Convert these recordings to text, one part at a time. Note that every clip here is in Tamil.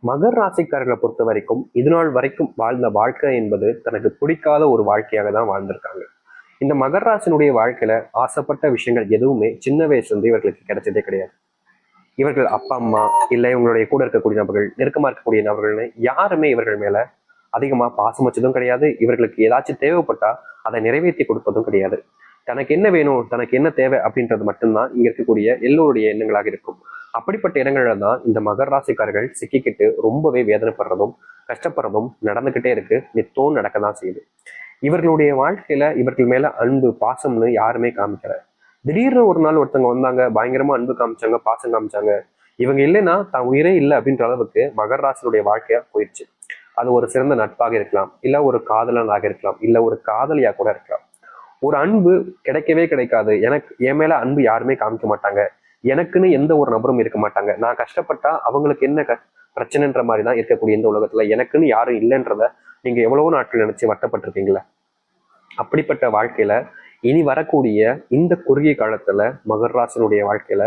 மகர் ராசிக்காரர்களை பொறுத்த வரைக்கும் இது நாள் வரைக்கும் வாழ்ந்த வாழ்க்கை என்பது தனக்கு பிடிக்காத ஒரு வாழ்க்கையாக தான் வாழ்ந்திருக்காங்க. இந்த மகர் ராசினுடைய வாழ்க்கையில ஆசைப்பட்ட விஷயங்கள் எதுவுமே சின்ன வயசுல இருந்து இவர்களுக்கு கிடைச்சதே கிடையாது. இவர்கள் அப்பா அம்மா இல்லை இவங்களுடைய கூட இருக்கக்கூடிய நபர்கள், நெருக்கமா இருக்கக்கூடிய நபர்கள்னு யாருமே இவர்கள் மேல அதிகமா பாசம் வச்சதும் கிடையாது. இவர்களுக்கு ஏதாச்சும் தேவைப்பட்டா அதை நிறைவேற்றி கொடுப்பதும் கிடையாது. தனக்கு என்ன வேணும், தனக்கு என்ன தேவை அப்படின்றது மட்டும்தான் இங்க இருக்கக்கூடிய எல்லோருடைய எண்ணங்களாக இருக்கும். அப்படிப்பட்ட இடங்கள்ல தான் இந்த மகர ராசிக்காரர்கள் சிக்கிக்கிட்டு ரொம்பவே வேதனைப்படுறதும் கஷ்டப்படுறதும் நடந்துகிட்டே இருக்கு. நித்தம் நடக்கதான் செய்யுது. இவர்களுடைய வாழ்க்கையில இவர்கள் மேல அன்பு பாசம்னு யாருமே காமிக்கல. திடீர்னு ஒரு நாள் ஒருத்தவங்க வந்தாங்க, பயங்கரமா அன்பு காமிச்சாங்க, பாசம் காமிச்சாங்க. இவங்க இல்லைன்னா தான் உயிரே இல்லை அப்படின்ற அளவுக்கு மகர ராசினுடைய வாழ்க்கையா போயிடுச்சு. அது ஒரு சிறந்த நட்பாக இருக்கலாம், இல்ல ஒரு காதலனாக இருக்கலாம், இல்ல ஒரு காதலியா கூட இருக்கலாம். ஒரு அன்பு கிடைக்கவே கிடைக்காது. எனக்கு என் மேல அன்பு யாருமே காமிக்க மாட்டாங்க, எனக்குன்னு எந்த ஒரு நபரும் இருக்க மாட்டாங்க, நான் கஷ்டப்பட்டா அவங்களுக்கு என்ன பிரச்சனைன்ற மாதிரி தான் இருக்கக்கூடிய இந்த உலகத்துல எனக்குன்னு யாரும் இல்லைன்றத நீங்க எவ்வளவோ நாட்கள் நினைச்சு வருத்தப்பட்டிருக்கீங்களா? அப்படிப்பட்ட வாழ்க்கையில இனி வரக்கூடிய இந்த குறுகிய காலத்துல மகர் ராசினுடைய வாழ்க்கையில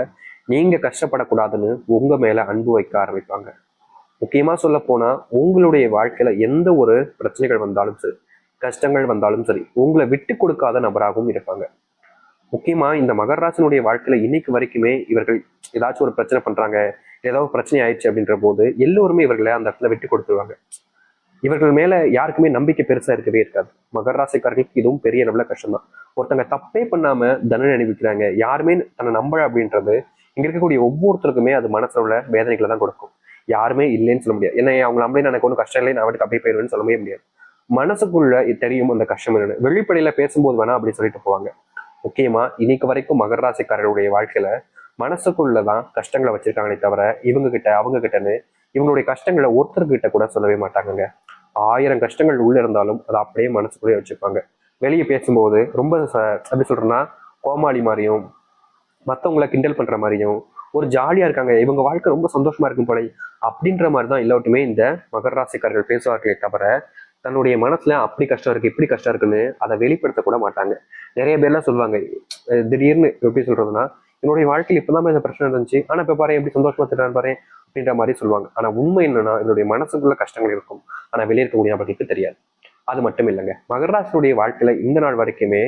நீங்க கஷ்டப்படக்கூடாதுன்னு உங்க மேல அன்பு வைக்க ஆரம்பிப்பாங்க. முக்கியமா சொல்ல போனா உங்களுடைய வாழ்க்கையில எந்த ஒரு பிரச்சனைகள் வந்தாலும் சரி, கஷ்டங்கள் வந்தாலும் சரி, உங்களை விட்டு கொடுக்காத நபராகவும் இருப்பாங்க. முக்கியமா இந்த மகர ராசினுடைய வாழ்க்கையில இன்னைக்கு வரைக்குமே இவர்கள் ஏதாச்சும் ஒரு பிரச்சனை பண்றாங்க, ஏதாவது பிரச்சனை ஆயிடுச்சு அப்படின்ற போது எல்லோருமே இவர்களை அந்த இடத்துல விட்டு கொடுத்துருவாங்க. இவர்கள் மேல யாருக்குமே நம்பிக்கை பெருசா இருக்கவே இருக்காது. மகர ராசிக்காரர்களுக்கு இதுவும் பெரிய அளவுல கஷ்டம் தான். ஒருத்தங்க தப்பே பண்ணாம தண்டனை அனுபவிக்கிறாங்க, யாருமே தன்னை நம்பல அப்படின்றது இங்க இருக்கக்கூடிய ஒவ்வொருத்தருக்குமே அது மனசுல உள்ள வேதனைகளை தான் கொடுக்கும். யாருமே இல்லைன்னு சொல்ல முடியாது. ஏன்னா அவங்க நம்பளே எனக்கு ஒன்றும் கஷ்டம் இல்லை, நான் வந்துட்டு அப்படியே போயிடுவேன்னு சொல்லவே முடியாது. மனசுக்குள்ள தெரியும் அந்த கஷ்டம் என்னன்னு. வெளிப்படையில பேசும்போது வேணா அப்படி சொல்லிட்டு போவாங்க. முக்கியமா இன்னைக்கு வரைக்கும் மகர ராசிக்காரர்களுடைய வாழ்க்கையில மனசுக்குள்ளதான் கஷ்டங்களை வச்சிருக்காங்களே தவிர இவங்க கிட்ட அவங்க கிட்டன்னு இவங்களுடைய கஷ்டங்களை ஒருத்தர்கிட்ட கூட சொல்லவே மாட்டாங்க. 1000 கஷ்டங்கள் உள்ள இருந்தாலும் அதை அப்படியே மனசுக்குள்ளேயே வச்சுப்பாங்க. வெளியே பேசும்போது ரொம்ப எப்படி சொல்றேன்னா கோமாளி மாதிரியும் மற்றவங்களை கிண்டல் பண்ற மாதிரியும் ஒரு ஜாலியா இருக்காங்க, இவங்க வாழ்க்கை ரொம்ப சந்தோஷமா இருக்கும் போல அப்படின்ற மாதிரிதான் எல்லாட்டுமே இந்த மகர ராசிக்காரர்கள் பேசுவார்களே தவிர தன்னுடைய மனசுல அப்படி கஷ்டம் இருக்கு இப்படி கஷ்டம் இருக்குன்னு அதை வெளிப்படுத்த கூட மாட்டாங்க. நிறைய பேர்லாம் சொல்லுவாங்க, திடீர்னு எப்படி சொல்றதுன்னா என்னுடைய வாழ்க்கையில் இப்பதான் இந்த பிரச்சனை இருந்துச்சு, ஆனா இப்ப பாரு எப்படி சந்தோஷமா திட்டான்னு பாரு அப்படின்ற மாதிரி சொல்லுவாங்க. ஆனா உண்மை என்னன்னா என்னுடைய மனசுக்குள்ள கஷ்டங்கள் இருக்கும், ஆனா வெளியே இருக்கக்கூடிய அவர்களுக்கு தெரியாது. அது மட்டும் இல்லைங்க, மகராசனுடைய வாழ்க்கையில இந்த நாள் வரைக்குமே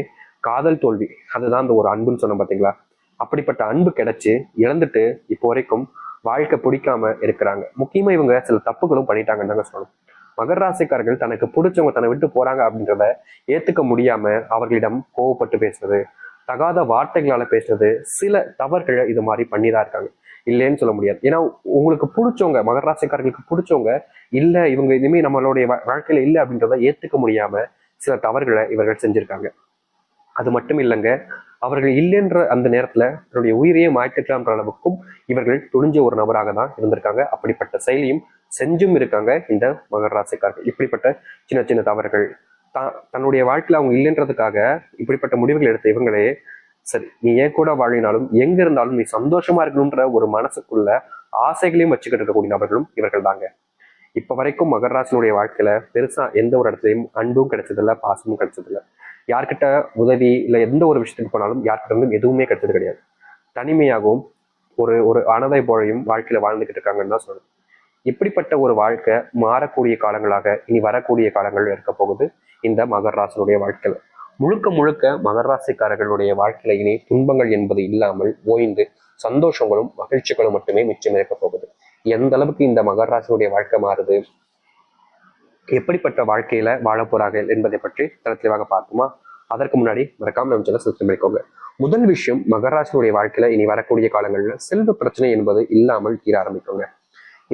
காதல் தோல்வி, அதுதான் அந்த ஒரு அன்புன்னு சொன்ன பாத்தீங்களா, அப்படிப்பட்ட அன்பு கிடைச்சு இழந்துட்டு இப்போ வரைக்கும் வாழ்க்கை பிடிக்காம இருக்கிறாங்க. முக்கியமா இவங்க சில தப்புகளும் பண்ணிட்டாங்கன்னு தாங்க சொல்லணும். மகர ராசிக்காரர்கள் தனக்கு பிடிச்சவங்க தன்னை விட்டு போறாங்க அப்படின்றத ஏத்துக்க முடியாம அவர்களிடம் கோவப்பட்டு பேசுறது, தகாத வார்த்தைகளால பேசுறது, சில தவறுகளை இது மாதிரி பண்ணிதான் இருக்காங்க. இல்லைன்னு சொல்ல முடியாது. ஏன்னா உங்களுக்கு பிடிச்சவங்க, மகர ராசிக்காரர்களுக்கு பிடிச்சவங்க இல்ல இவங்க இனிமே நம்மளுடைய வாழ்க்கையில இல்லை அப்படின்றத ஏத்துக்க முடியாம சில தவறுகளை இவர்கள் செஞ்சிருக்காங்க. அது மட்டும் இல்லைங்க, அவர்கள் இல்லைன்ற அந்த நேரத்துல தன்னுடைய உயிரையே மாய்த்துக்கலாம்ன்ற அளவுக்கும் இவர்கள் துணிஞ்ச ஒரு நபராக தான் இருந்திருக்காங்க. அப்படிப்பட்ட செயலியும் செஞ்சும் இருக்காங்க இந்த மகர ராசிக்காரர்கள். இப்படிப்பட்ட சின்ன சின்ன தவறுகள் தன்னுடைய வாழ்க்கையில அவங்க இல்லைன்றதுக்காக இப்படிப்பட்ட முடிவுகள் எடுத்த இவங்களே சரி நீ ஏன் கூட வாழினாலும் எங்க இருந்தாலும் நீ சந்தோஷமா இருக்கணும்ன்ற ஒரு மனசுக்குள்ள ஆசைகளையும் வச்சுக்கிட்டு இருக்கக்கூடிய நபர்களும் இவர்கள் தாங்க. இப்ப வரைக்கும் மகர ராசினுடைய வாழ்க்கையில பெருசா எந்த ஒரு இடத்துலையும் அன்பும் கிடைச்சதில்ல, பாசமும் கிடைச்சதில்ல. யார்கிட்ட உதவி இல்லை எந்த ஒரு விஷயத்துக்கு போனாலும் யார்கிட்ட இருந்தும் எதுவுமே கிடைச்சது கிடையாது. தனிமையாகவும் ஒரு ஒரு அனதை போலையும் வாழ்க்கையில வாழ்ந்துகிட்டு இருக்காங்கன்னு தான் சொல்லணும். இப்படிப்பட்ட ஒரு வாழ்க்கை மாறக்கூடிய காலங்களாக இனி வரக்கூடிய காலங்கள் இருக்க போகுது இந்த மகர ராசினுடைய வாழ்க்கையில. முழுக்க முழுக்க மகர ராசிக்காரர்களுடைய வாழ்க்கையில இனி துன்பங்கள் என்பது இல்லாமல் ஓய்ந்து சந்தோஷங்களும் மகிழ்ச்சிகளும் மட்டுமே மிச்சம் இருக்க போகுது. எந்த அளவுக்கு இந்த மகர ராசினுடைய வாழ்க்கை மாறுது, எப்படிப்பட்ட வாழ்க்கையில வாழ போறார்கள் என்பதை பற்றி தெளிவாக பார்ப்போமா? அதற்கு முன்னாடி மறக்காம நம்ம சேனலை சப்ஸ்கிரைப் பண்ணிக்கோங்க. முதல் விஷயம், மகர ராசினுடைய வாழ்க்கையில இனி வரக்கூடிய காலங்கள்ல செல்வ பிரச்சனை என்பது இல்லாமல் தீர ஆரம்பிக்குங்க.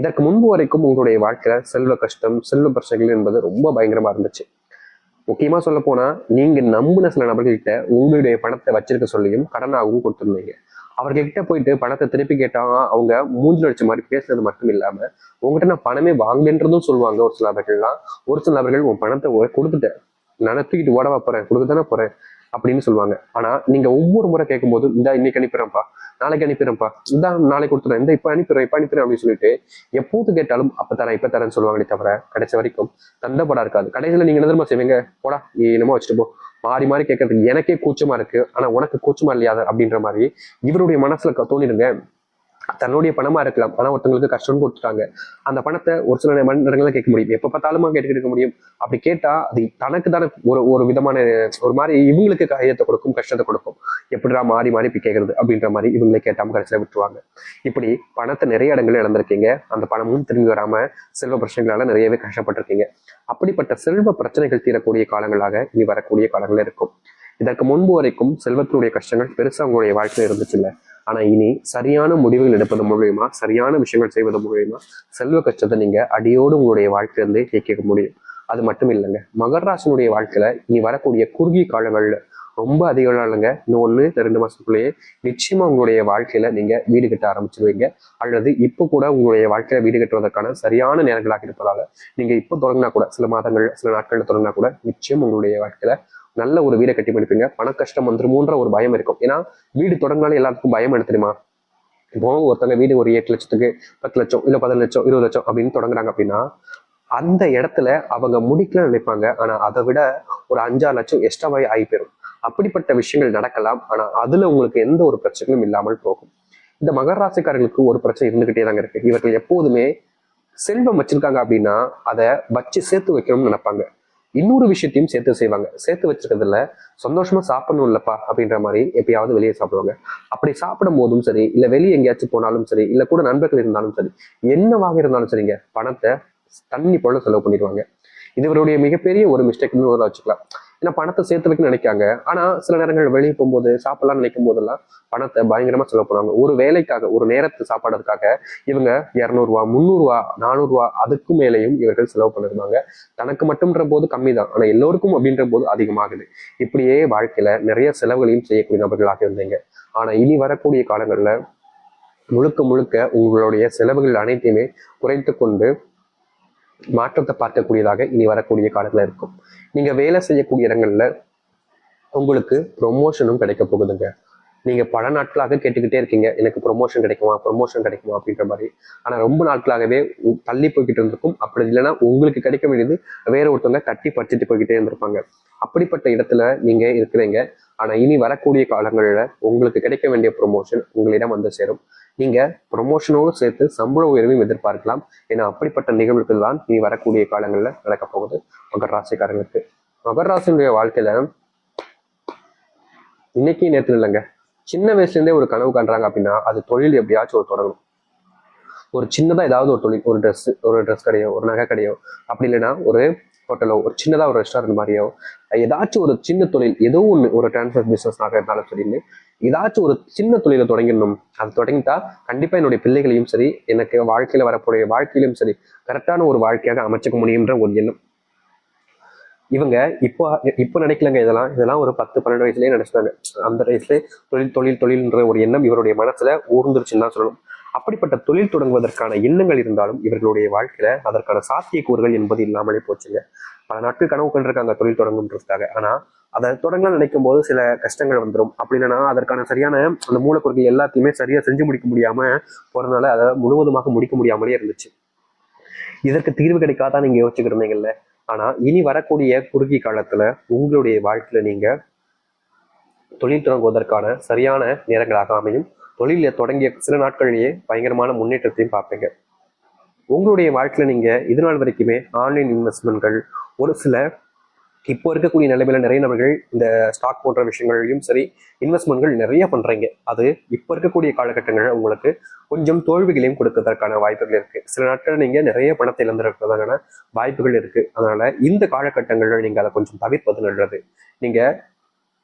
இதற்கு முன்பு வரைக்கும் உங்களுடைய வாழ்க்கையில செல்வ கஷ்டம் செல்வ பிரச்சனைகள் என்பது ரொம்ப பயங்கரமா இருந்துச்சு. முக்கியமா சொல்ல போனா நீங்க நம்பின சில நபர்கள்கிட்ட உங்களுடைய பணத்தை வச்சிருக்க சொல்லியும் கடனாகவும் கொடுத்துருந்தீங்க. அவர்கிட்ட போயிட்டு பணத்தை திருப்பி கேட்டா அவங்க மூஞ்சில் அடிச்ச மாதிரி பேசுறது மட்டும் இல்லாம உங்ககிட்ட நான் பணமே வாங்கன்றதும் சொல்லுவாங்க. ஒரு சில நபர்கள்லாம், ஒரு சில நபர்கள் உன் பணத்தை கொடுத்துட்டேன், நான் தூக்கிட்டு ஓடவா போறேன், கொடுக்கத்தானே போறேன் அப்படின்னு சொல்லுவாங்க. ஆனா நீங்க ஒவ்வொரு முறை கேட்கும் போது இந்த இன்னைக்கு அனுப்பிடுறேன்ப்பா, நாளைக்கு அனுப்பிடுறேன்ப்பா, இந்த நாளைக்கு கொடுத்துறேன், இந்த இப்ப அனுப்பிடுறேன் அப்படின்னு சொல்லிட்டு எப்போது கேட்டாலும் அப்ப தரேன் இப்ப தரேன்னு சொல்லுவாங்களே தவிர கடைசி வரைக்கும் தந்தப்படா இருக்காது. கடைசியில நீங்க என்ன செய்வீங்க, போடா நீ என்னமோ வச்சுட்டு போ, மாறி மாறி கேட்கறதுக்கு எனக்கே கூச்சமா இருக்கு, ஆனா உனக்கு கூச்சமா இல்லையா அப்படின்ற மாதிரி இவருடைய மனசுல தோணிடுங்க. தன்னுடைய பணமா இருக்கலாம், ஆனா ஒருத்தங்களுக்கு கஷ்டம் கொடுத்துட்டாங்க. அந்த பணத்தை ஒரு சில நேரங்கள்ல கேட்க முடியும், எப்ப பார்த்தாலுமா கேட்டுக்கிட்டு இருக்க முடியும்? அப்படி கேட்டா அது தனக்கு தானே ஒரு ஒரு விதமான ஒரு மாதிரி இவங்களுக்கு கையத்தை கொடுக்கும், கஷ்டத்தை கொடுக்கும். எப்படிடா மாறி மாறி இப்படி கேட்கறது அப்படின்ற மாதிரி இவங்களே கேட்டாம கடைசியில விட்டுருவாங்க. இப்படி பணத்தை நிறைய இடங்கள்ல இழந்திருக்கீங்க. அந்த பணமும் திரும்பி வராம செல்வ பிரச்சனைகளால நிறையவே கஷ்டப்பட்டிருக்கீங்க. அப்படிப்பட்ட செல்வ பிரச்சனைகள் தீரக்கூடிய காலங்களாக இனி வரக்கூடிய காலங்கள் இருக்கும். இதற்கு முன்பு வரைக்கும் செல்வத்தினுடைய கஷ்டங்கள் பெருசா உங்களுடைய வாழ்க்கையில இருந்துச்சு இல்லை. ஆனா இனி சரியான முடிவுகள் எடுப்பது மூலியமா, சரியான விஷயங்கள் செய்வது மூலியமா செல்வ கஷ்டத்தை நீங்க அடியோடு உங்களுடைய வாழ்க்கையிலிருந்தே கேட்க முடியும். அது மட்டும் இல்லைங்க, மகர ராசினுடைய வாழ்க்கையில இனி வரக்கூடிய குறுகிய காலங்கள்ல ரொம்ப அதிக இல்லைங்க, இன்னும் 1-2 மாசத்துக்குள்ளேயே நிச்சயமா உங்களுடைய வாழ்க்கையில நீங்க வீடு கட்ட ஆரம்பிச்சிருவீங்க. அல்லது இப்போ கூட உங்களுடைய வாழ்க்கையில வீடு கட்டுவதற்கான சரியான நேரங்களாக இருப்பதால நீங்க இப்போ தொடங்கினா கூட, சில மாதங்கள் சில நாட்கள்ல தொடங்கினா கூட நிச்சயம் உங்களுடைய வாழ்க்கையில நல்ல ஒரு வீடை கட்டி முடிப்பீங்க. பண கஷ்டம் வந்துருமோன்ற ஒரு பயம் இருக்கும். ஏன்னா வீடு தொடங்கினாலும் எல்லாத்துக்கும் பயம் என்ன தெரியுமா? இப்போ ஒருத்தங்க வீடு ஒரு 8 லட்சத்துக்கு 10 லட்சம் இல்ல 15 லட்சம் 20 லட்சம் அப்படின்னு தொடங்குறாங்க அப்படின்னா அந்த இடத்துல அவங்க முடிக்கலாம்னு நினைப்பாங்க. ஆனா அதை விட ஒரு 5-6 லட்சம் எக்ஸ்ட்ராவாய் ஆகி போயிடும். அப்படிப்பட்ட விஷயங்கள் நடக்கலாம். ஆனா அதுல உங்களுக்கு எந்த ஒரு பிரச்சனையும் இல்லாமல் போகும். இந்த மகர ராசிக்காரர்களுக்கு ஒரு பிரச்சனை இருந்துகிட்டே தாங்க இருக்கு. இவர்கள் எப்போதுமே செல்வம் வச்சிருக்காங்க அப்படின்னா அதை வச்சு சேர்த்து வைக்கணும்னு நினைப்பாங்க. இன்னொரு விஷயத்தையும் சேர்த்து செய்வாங்க. சேர்த்து வச்சிருக்கிறதுல சந்தோஷமா சாப்பிடணும் இல்லப்பா அப்படின்ற மாதிரி எப்பயாவது வெளியே சாப்பிடுவாங்க. அப்படி சாப்பிடும் போதும் சரி, இல்ல வெளியே எங்கேயாச்சும் போனாலும் சரி, இல்ல கூட நண்பர்கள் இருந்தாலும் சரி, என்னவாக இருந்தாலும் சரிங்க, பணத்தை தண்ணி போல செலவு பண்ணிடுவாங்க. இது இவருடைய மிகப்பெரிய ஒரு மிஸ்டேக்னு வச்சுக்கலாம். ஏன்னா பணத்தை சேர்த்து வைக்கணும்னு நினைக்காங்க. ஆனா சில நேரங்கள் வெளியே போகும்போது சாப்பிடலாம்னு நினைக்கும் போதெல்லாம் பணத்தை பயங்கரமா செலவு பண்ணுவாங்க. ஒரு வேலைக்காக, ஒரு நேரத்து சாப்பாடுறதுக்காக இவங்க 200 ரூபா 300 ரூபா 400 ரூபா அதுக்கு மேலேயும் இவர்கள் செலவு பண்ணிருந்தாங்க. தனக்கு மட்டும்ன்ற போது கம்மி தான், ஆனா எல்லோருக்கும் அப்படின்ற போது அதிகமாகுது. இப்படியே வாழ்க்கையில நிறைய செலவுகளையும் செய்யக்கூடிய நபர்களாக இருந்தீங்க. ஆனா இனி வரக்கூடிய காலங்கள்ல முழுக்க முழுக்க உங்களுடைய செலவுகள் அனைத்தையுமே குறைத்து கொண்டு மாற்றத்தை பார்க்கக்கூடியதாக இனி வரக்கூடிய காலத்துல இருக்கும். நீங்க வேலை செய்யக்கூடிய இடங்கள்ல உங்களுக்கு ப்ரொமோஷனும் கிடைக்க போகுதுங்க. நீங்க பல நாட்களாக கேட்டுக்கிட்டே இருக்கீங்க, எனக்கு ப்ரொமோஷன் கிடைக்குமா ப்ரொமோஷன் கிடைக்குமா அப்படின்ற மாதிரி. ஆனா ரொம்ப நாட்களாகவே தள்ளி போய்கிட்டு இருந்திருக்கும். அப்படி இல்லைன்னா உங்களுக்கு கிடைக்க வேண்டியது வேற ஒருத்தவங்க கட்டி பறிச்சுட்டு போய்கிட்டே இருந்திருப்பாங்க. அப்படிப்பட்ட இடத்துல நீங்க இருக்கிறீங்க. ஆனா இனி வரக்கூடிய காலங்கள்ல உங்களுக்கு கிடைக்க வேண்டிய ப்ரொமோஷன் உங்களிடம் வந்து சேரும். நீங்க ப்ரொமோஷனோடு சேர்த்து சம்பள உயர்வையும் எதிர்பார்க்கலாம். ஏன்னா அப்படிப்பட்ட நிகழ்வுகள் தான் இனி வரக்கூடிய காலங்கள்ல நடக்க போகுது மகர ராசிக்காரங்களுக்கு. மகர ராசியுடைய வாழ்க்கையில இன்னைக்கு நேரத்துல இல்லைங்க, சின்ன வயசுல இருந்தே ஒரு கனவு காண்றாங்க அப்படின்னா அது தொழில் எப்படியாச்சும் ஒரு தொடங்கணும். ஒரு சின்னதா ஏதாவது ஒரு தொழில், ஒரு ட்ரெஸ் கடையோ, ஒரு நகை கடையோ, அப்படி இல்லைன்னா ஒரு ஹோட்டலோ, ஒரு சின்னதா ஒரு ரெஸ்டாரண்ட் மாதிரியோ, ஏதாச்சும் ஒரு சின்ன தொழில், ஏதோ ஒன்று, ஒரு டிரான்ஸ்போர்ட் பிசினஸ்னாக இருந்தாலும் சரின்னு ஏதாச்சும் ஒரு சின்ன தொழிலை தொடங்கிடணும். அது தொடங்கிட்டா கண்டிப்பா என்னுடைய பிள்ளைகளையும் சரி, எனக்கு வாழ்க்கையில வரக்கூடிய வாழ்க்கையிலும் சரி கரெக்டான ஒரு வாழ்க்கையாக அமைச்சுக்க முடியுன்ற ஒரு எண்ணம். இவங்க இப்போ இப்போ நினைக்கலங்க, இதெல்லாம் ஒரு 10-12 வயசுலயே நினைச்சாங்க. அந்த வயசுல தொழில்ன்ற ஒரு எண்ணம் இவருடைய மனசுல ஊர்ந்துருச்சுன்னு தான் சொல்லணும். அப்படிப்பட்ட தொழில் தொடங்குவதற்கான எண்ணங்கள் இருந்தாலும் இவர்களுடைய வாழ்க்கையில அதற்கான சாத்தியக்கூறுகள் என்பது இல்லாமலே போச்சுங்க. பல நாட்கள் கனவு கண்டிருக்காங்க தொழில் தொடங்குன்றதுக்காக. ஆனா அதை தொடங்கலாம் நினைக்கும் போது சில கஷ்டங்கள் வந்துடும். அப்படி இல்லைன்னா அதற்கான சரியான அந்த மூலப்பொருட்கள் எல்லாத்தையுமே சரியா செஞ்சு முடிக்க முடியாம போறதுனால அதை முழுவதுமாக முடிக்க முடியாமலே இருந்துச்சு. இதற்கு தீர்வு கிடைக்காதான் நீங்க யோசிச்சுக்கிட்டு இருந்தீங்கல்ல. ஆனா இனி வரக்கூடிய குறுகிய காலத்துல உங்களுடைய வாழ்க்கையில நீங்க தொழில் தொடங்குவதற்கான சரியான நேரங்களாக அமையும். தொழில தொடங்கிய சில நாட்களிலேயே பயங்கரமான முன்னேற்றத்தையும் பார்ப்பீங்க. உங்களுடைய வாழ்க்கையில நீங்க இது நாள் வரைக்குமே ஆன்லைன் இன்வெஸ்ட்மெண்ட்கள், ஒரு சில இப்போ இருக்கக்கூடிய நிலைமையில நிறைய நபர்கள் இந்த ஸ்டாக் போன்ற விஷயங்களையும் சரி இன்வெஸ்ட்மெண்ட்கள் நிறைய பண்றீங்க. அது இப்போ இருக்கக்கூடிய காலகட்டங்களில் உங்களுக்கு கொஞ்சம் தோல்விகளையும் கொடுக்கறதுக்கான வாய்ப்புகள் இருக்கு. சில நாட்கள் நீங்க நிறைய பணத்தை இழந்திருக்கிறதுக்கான வாய்ப்புகள் இருக்கு. அதனால இந்த காலகட்டங்களில் நீங்க அதை கொஞ்சம் தவிர்ப்பது நல்லது. நீங்க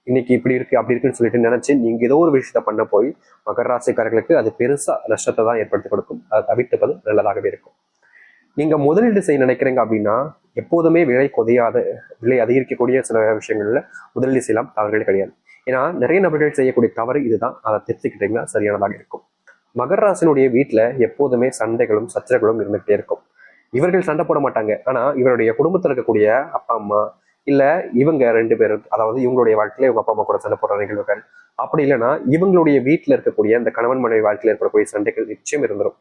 இன்னைக்கு இப்படி இருக்கு அப்படி இருக்குன்னு சொல்லிட்டு நினைச்சு நீங்க ஏதோ ஒரு விஷயத்த பண்ண போய் மகர ராசிக்காரர்களுக்கு அது பெருசா நஷ்டத்தை தான் ஏற்படுத்தி கொடுக்கும். அதை தவிர்த்துப்பது நல்லதாகவே இருக்கும். நீங்க முதலீடு செய்ய நினைக்கிறீங்க அப்படின்னா எப்போதுமே விலை அதிகரிக்கக்கூடிய சில விஷயங்கள்ல முதலீடு செய்யலாம், தவறுகள் கிடையாது. ஏன்னா நிறைய நபர்கள் செய்யக்கூடிய தவறு இதுதான். அதை திருத்திக்கிட்டீங்கன்னா சரியானதாக இருக்கும். மகர ராசினுடைய வீட்டுல எப்போதுமே சண்டைகளும் சச்சரவுகளும் இருந்துகிட்டே இருக்கும். இவர்கள் சண்டை போட மாட்டாங்க. ஆனா இவருடைய குடும்பத்தில் இருக்கக்கூடிய அப்பா அம்மா இல்ல இவங்க 2 பேரும், அதாவது இவங்களுடைய வாழ்க்கையில இவங்க அப்பா அம்மா கூட சண்டை போடுற நிகழ்வுகள், அப்படி இல்லைன்னா இவங்களுடைய வீட்டுல இருக்கக்கூடிய இந்த கணவன் மனைவி வாழ்க்கையில இருக்கக்கூடிய சண்டைகள் நிச்சயம் இருந்துடும்.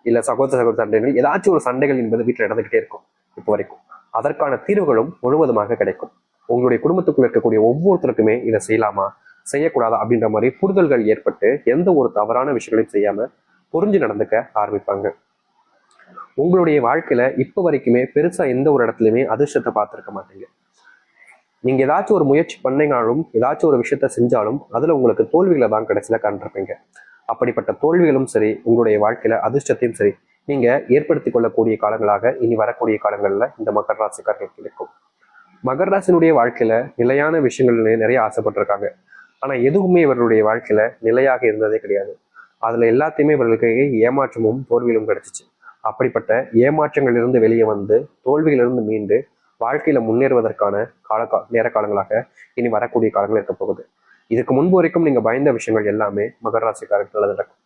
இல்ல சகோதர சண்டைகள், ஏதாச்சும் ஒரு சண்டைகள் என்பது வீட்டுல நடந்துகிட்டே இருக்கும் இப்போ வரைக்கும். அதற்கான தீர்வுகளும் முழுவதுமாக கிடைக்கும். உங்களுடைய குடும்பத்துக்குள்ள இருக்கக்கூடிய ஒவ்வொருத்தருக்குமே இதை செய்யலாமா செய்யக்கூடாதா அப்படின்ற மாதிரி புரிதல்கள் ஏற்பட்டு எந்த ஒரு தவறான விஷயங்களையும் செய்யாம புரிஞ்சு நடந்துக்க ஆரம்பிப்பாங்க. உங்களுடைய வாழ்க்கையில இப்ப வரைக்குமே பெருசா எந்த ஒரு இடத்துலயுமே அதிர்ஷ்டத்தை பார்த்திருக்க மாட்டீங்க. நீங்க ஏதாச்சும் ஒரு முயற்சி பண்ணீங்கனாலும், ஏதாச்சும் ஒரு விஷயத்த செஞ்சாலும் அதுல உங்களுக்கு தோல்விகளை தான் கடைசியில காண்பிருப்பீங்க. அப்படிப்பட்ட தோல்விகளும் சரி, உங்களுடைய வாழ்க்கையில அதிர்ஷ்டத்தையும் சரி, நீங்க ஏற்படுத்திக் கொள்ளக்கூடிய காலங்களாக இனி வரக்கூடிய காலங்கள்ல இந்த மகர ராசிக்காரர்களுக்கு இருக்கும். மகர ராசினுடைய வாழ்க்கையில நிலையான விஷயங்கள் நிறைய ஆசைப்பட்டிருக்காங்க. ஆனா எதுவுமே இவர்களுடைய வாழ்க்கையில நிலையாக இருந்ததே கிடையாது. அதுல எல்லாத்தையுமே இவர்களுக்கு ஏமாற்றமும் தோல்வியிலும் கிடைச்சிச்சு. அப்படிப்பட்ட ஏமாற்றங்களிலிருந்து வெளியே வந்து தோல்வியிலிருந்து மீண்டு வாழ்க்கையில முன்னேறுவதற்கான நேர காலங்களாக இனி வரக்கூடிய காலங்கள் இருக்க போகுது. இதுக்கு முன்பு வரைக்கும் நீங்க பயந்த விஷயங்கள் எல்லாமே மகர ராசிக்காரர்கள் நடக்கும்.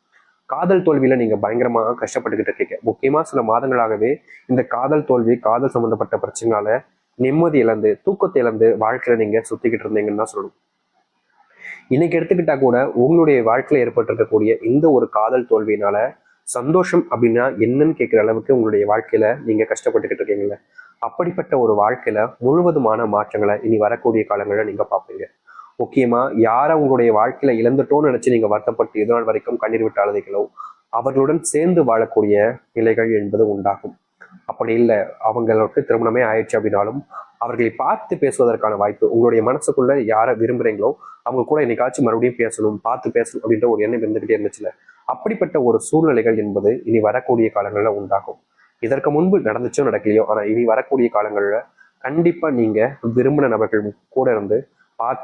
காதல் தோல்வியில நீங்க பயங்கரமா கஷ்டப்பட்டுக்கிட்டு இருக்கீங்க. முக்கியமா சில மாதங்களாகவே இந்த காதல் தோல்வி, காதல் சம்பந்தப்பட்ட பிரச்சனைனால நிம்மதி இழந்து, தூக்கத்தை இழந்து வாழ்க்கையில நீங்க சுத்திக்கிட்டு இருந்தீங்கன்னு தான் சொல்லணும். இன்னைக்கு எடுத்துக்கிட்டா கூட உங்களுடைய வாழ்க்கையில ஏற்பட்டிருக்கக்கூடிய இந்த ஒரு காதல் தோல்வியினால சந்தோஷம் அப்படின்னா என்னன்னு கேட்கிற அளவுக்கு உங்களுடைய வாழ்க்கையில நீங்க கஷ்டப்பட்டுக்கிட்டு இருக்கீங்கல்ல, அப்படிப்பட்ட ஒரு வாழ்க்கையில முழுவதுமான மாற்றங்களை இனி வரக்கூடிய காலங்களில் நீங்க பார்ப்பீங்க. முக்கியமா யாரை உங்களுடைய வாழ்க்கையில இழந்துட்டோம்னு நினைச்சு நீங்க வருத்தப்பட்டு இதனால் வரைக்கும் கண்ணீர் விட்டு அழுதைகளோ அவர்களுடன் சேர்ந்து வாழக்கூடிய நிலைகள் என்பது உண்டாகும். அப்படி இல்லை, அவங்களுக்கு திருமணமே ஆயிடுச்சு அப்படின்னாலும் அவர்களை பார்த்து பேசுவதற்கான வாய்ப்பு, உங்களுடைய மனசுக்குள்ள யாரை விரும்புறீங்களோ அவங்க கூட என்னைக்காச்சும் மறுபடியும் பேசணும், பார்த்து பேசணும் அப்படின்ற ஒரு எண்ணம் இருந்துகிட்டே இருந்துச்சுல, அப்படிப்பட்ட ஒரு சூழ்நிலைகள் என்பது இனி வரக்கூடிய காலங்களில் உண்டாகும். இதற்கு முன்பு நடந்துச்சோ நடக்கலையோ, ஆனா இனி வரக்கூடிய காலங்களில் கண்டிப்பா நீங்க விரும்பின நபர்கள் கூட இருந்து